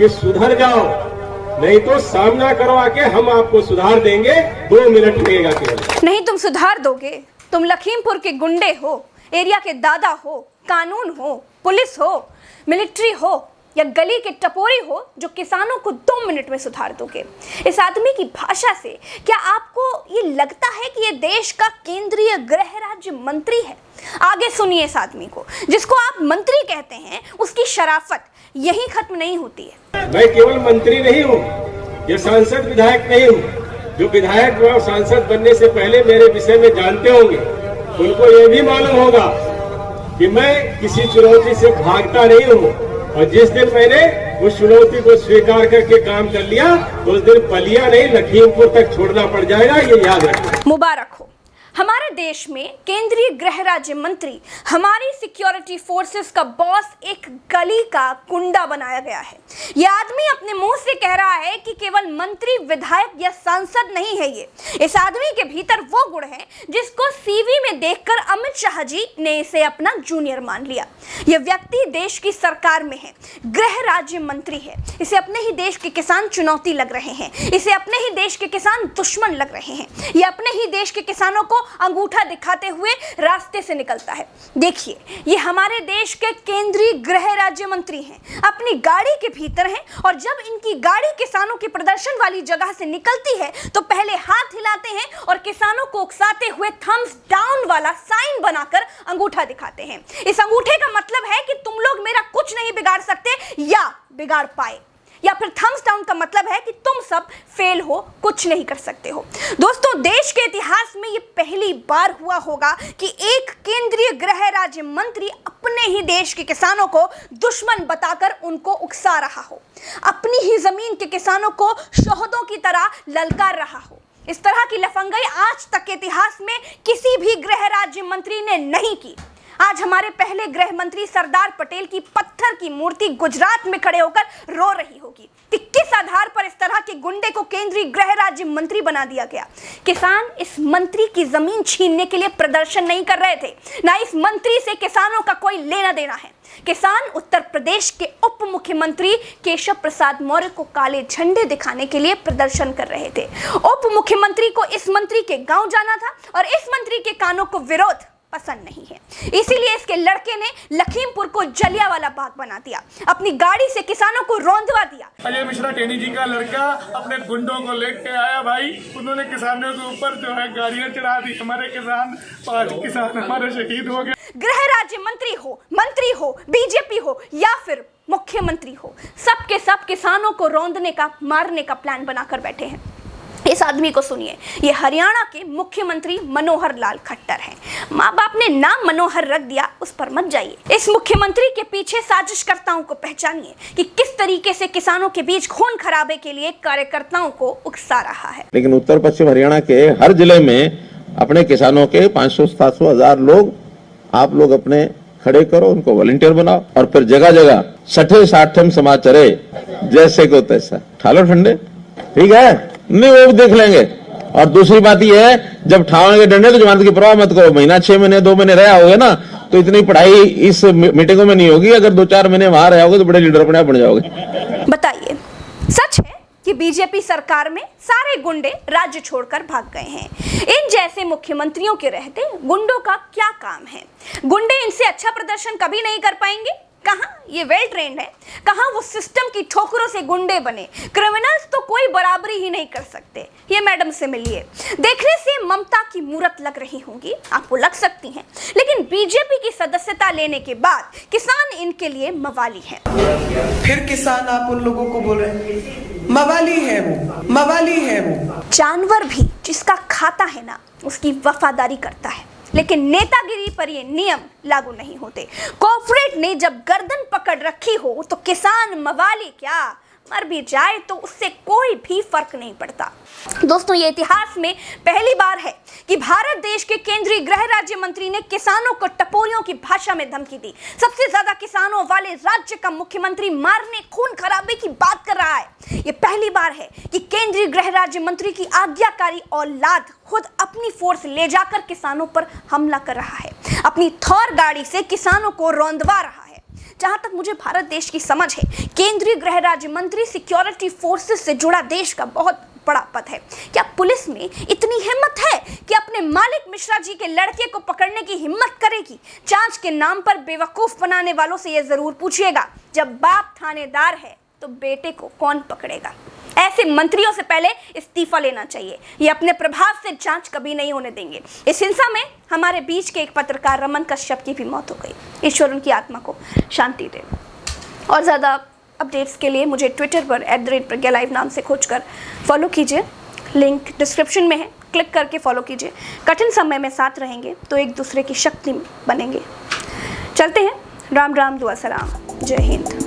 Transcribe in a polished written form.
कि सुधर जाओ, नहीं तो सामना करवा के हम आपको सुधार देंगे। 2 मिनट लगेगा केवल। मैं केवल मंत्री नहीं हूँ, ये सांसद विधायक नहीं हूँ। जो विधायक व सांसद बनने से पहले मेरे विषय में जानते होंगे, उनको ये भी मालूम होगा कि मैं किसी चुनौती से भागता नहीं हूँ। और जिस दिन मैंने उस चुनौती को स्वीकार करके काम कर लिया, तो उस दिन पलिया नहीं लखीमपुर तक छोड़ना पड़ जाएगा, ये याद रखना। मुबारक हो। हमारे देश में केंद्रीय गृह राज्य मंत्री हमारी सिक्योरिटी फोर्सेस का बॉस एक गली का गुंडा बनाया गया है। यह आदमी अपने मुंह से कह रहा है कि केवल मंत्री, विधायक या सांसद नहीं है ये। इस आदमी के भीतर वो गुण है जिसको सीवी में देखकर अमित शाह जी ने इसे अपना जूनियर मान लिया। यह व्यक्ति देश की सरकार में है, गृह राज्य मंत्री है। इसे अपने ही देश के किसान चुनौती लग रहे हैं, इसे अपने ही देश के किसान दुश्मन लग रहे हैं। ये अपने ही देश के किसानों को अंगूठा दिखाते हुए रास्ते से निकलता है। देखिए, ये हमारे देश के केंद्रीय गृह राज्य मंत्री हैं, अपनी गाड़ी के भीतर हैं, और जब इनकी गाड़ी किसानों के प्रदर्शन वाली जगह से निकलती है तो पहले हाथ हिलाते हैं और किसानों को उकसाते हुए थम्स डाउन वाला साइन बनाकर अंगूठा दिखाते हैं। इस अंगूठे का मतलब है कि तुम लोग मेरा कुछ नहीं बिगाड़ सकते या बिगाड़ पाए, या फिर थम्स डाउन का मतलब है कि तुम सब फेल हो, कुछ नहीं कर सकते हो। दोस्तों, देश के इतिहास में ये पहली बार हुआ होगा कि एक केंद्रीय गृह राज्य मंत्री अपने ही देश के किसानों को दुश्मन बताकर उनको उकसा रहा हो, अपनी ही जमीन के किसानों को शोहदों की तरह ललकार रहा हो। इस तरह की लफंगाई आज तक के इतिहास में किसी भी गृह राज्य मंत्री ने नहीं की। आज हमारे पहले गृह मंत्री सरदार पटेल की पत्थर की मूर्ति गुजरात में खड़े होकर रो रही होगी कि किस आधार पर इस तरह के गुंडे को केंद्रीय गृह राज्य मंत्री बना दिया गया। किसान इस मंत्री की जमीन छीनने के लिए प्रदर्शन नहीं कर रहे थे, ना इस मंत्री से किसानों का कोई लेना देना है। किसान उत्तर प्रदेश के उप मुख्यमंत्री केशव प्रसाद मौर्य को काले झंडे दिखाने के लिए प्रदर्शन कर रहे थे। उप मुख्यमंत्री को इस मंत्री के गांव जाना था और इस मंत्री के कानों को विरोध पसंद नहीं है, इसीलिए इसके लड़के ने लखीमपुर को जलियांवाला बाग बना दिया, अपनी गाड़ी से किसानों को रौंदवा दिया। अजय मिश्रा टेनी जी का लड़का अपने गुंडों को लेके आया भाई, उन्होंने किसानों के ऊपर जो है गाड़ियां चढ़ा दी। हमारे किसान 5 किसान हमारे शहीद हो गए। गृह राज्य मंत्री हो, बीजेपी हो या फिर मुख्यमंत्री हो, सबके सब किसानों को रौंदने का, मारने का प्लान बनाकर बैठे हैं। इस आदमी को सुनिए, ये हरियाणा के मुख्यमंत्री मनोहर लाल खट्टर हैं। माँ बाप ने नाम मनोहर रख दिया, उस पर मत जाइए। इस मुख्यमंत्री के पीछे साजिशकर्ताओं को पहचानिए कि किस तरीके से किसानों के बीच खून खराबे के लिए कार्यकर्ताओं को उकसा रहा है। लेकिन उत्तर पश्चिम हरियाणा के हर जिले में अपने किसानों के 500-700 हजार लोग आप लोग अपने खड़े करो, उनको वॉलंटियर बनाओ और फिर जगह जगह 60-60 समाचारे जैसे को तैसा ठालो ठंडे, ठीक है, नहीं वो भी देख लेंगे। और दूसरी बात यह है, जब ठावेंगे डंडे तो जमानत की परवाह मत करो। महीना 6 महीने 2 महीने रहा होगे ना, तो इतनी पढ़ाई इस मीटिंगों में नहीं होगी। अगर 2-4 महीने वहां रहे होगे तो बड़े लीडर अपने आप बन जाओगे। बताइए, सच है कि बीजेपी सरकार में सारे गुंडे राज्य छोड़कर भाग गए हैं? इन जैसे मुख्यमंत्रियों के रहते गुंडों का क्या काम है? गुंडे इनसे अच्छा प्रदर्शन कभी नहीं कर पाएंगे। कहाँ ये वेल ट्रेंड है, कहाँ वो सिस्टम की ठोकरों से गुंडे बने। क्रिमिनल्स तो कोई बराबरी ही नहीं कर सकते। ये मैडम से मिलिए, देखने से ममता की मूरत लग रही होंगी, आपको लग सकती हैं, लेकिन बीजेपी की सदस्यता लेने के बाद किसान इनके लिए मवाली है। फिर किसान आप उन लोगों को बोल रहे हैं मवाली है वो, मवाली है वो। जानवर भी जिसका खाता है ना, उसकी वफादारी करता है, लेकिन नेतागिरी पर ये नियम लागू नहीं होते। कॉर्पोरेट ने जब गर्दन पकड़ रखी हो तो किसान मवाली क्या, मर भी जाए तो उससे कोई भी फर्क नहीं पड़ता। दोस्तों, ये इतिहास में पहली बार है कि भारत देश के केंद्रीय गृह राज्य मंत्री ने किसानों को टपोरियों की भाषा में धमकी दी। सबसे ज्यादा किसानों वाले राज्य का मुख्यमंत्री मारने, खून खराबे की बात कर रहा है। ये पहली बार है कि केंद्रीय गृह राज्य मंत्री की आज्ञाकारी औलाद खुद अपनी फोर्स ले जाकर किसानों पर हमला कर रहा है, अपनी थॉर गाड़ी से किसानों को रौंदवा रहा है। जहां तक मुझे भारत देश की समझ है, केंद्रीय गृह राज्य मंत्री सिक्योरिटी फोर्सेस से जुड़ा देश का बहुत बड़ा पद है। क्या पुलिस में इतनी हिम्मत है कि अपने मालिक मिश्रा जी के लड़के को पकड़ने की हिम्मत करेगी? जांच के नाम पर बेवकूफ बनाने वालों से यह जरूर पूछिएगा, जब बाप थानेदार है तो बेटे को कौन पकड़ेगा? ऐसे मंत्रियों से पहले इस्तीफा लेना चाहिए। ये अपने प्रभाव से जांच कभी नहीं होने देंगे। इस हिंसा में हमारे बीच के एक पत्रकार रमन कश्यप की भी मौत हो गई। ईश्वर उनकी आत्मा को शांति दे। और ज़्यादा अपडेट्स के लिए मुझे ट्विटर पर @प्रज्ञालाइव नाम से खोजकर फॉलो कीजिए। लिंक डिस्क्रिप्शन में है, क्लिक करके फॉलो कीजिए। कठिन समय में साथ रहेंगे तो एक दूसरे की शक्ति बनेंगे। चलते हैं। राम राम, दुआ सलाम, जय हिंद।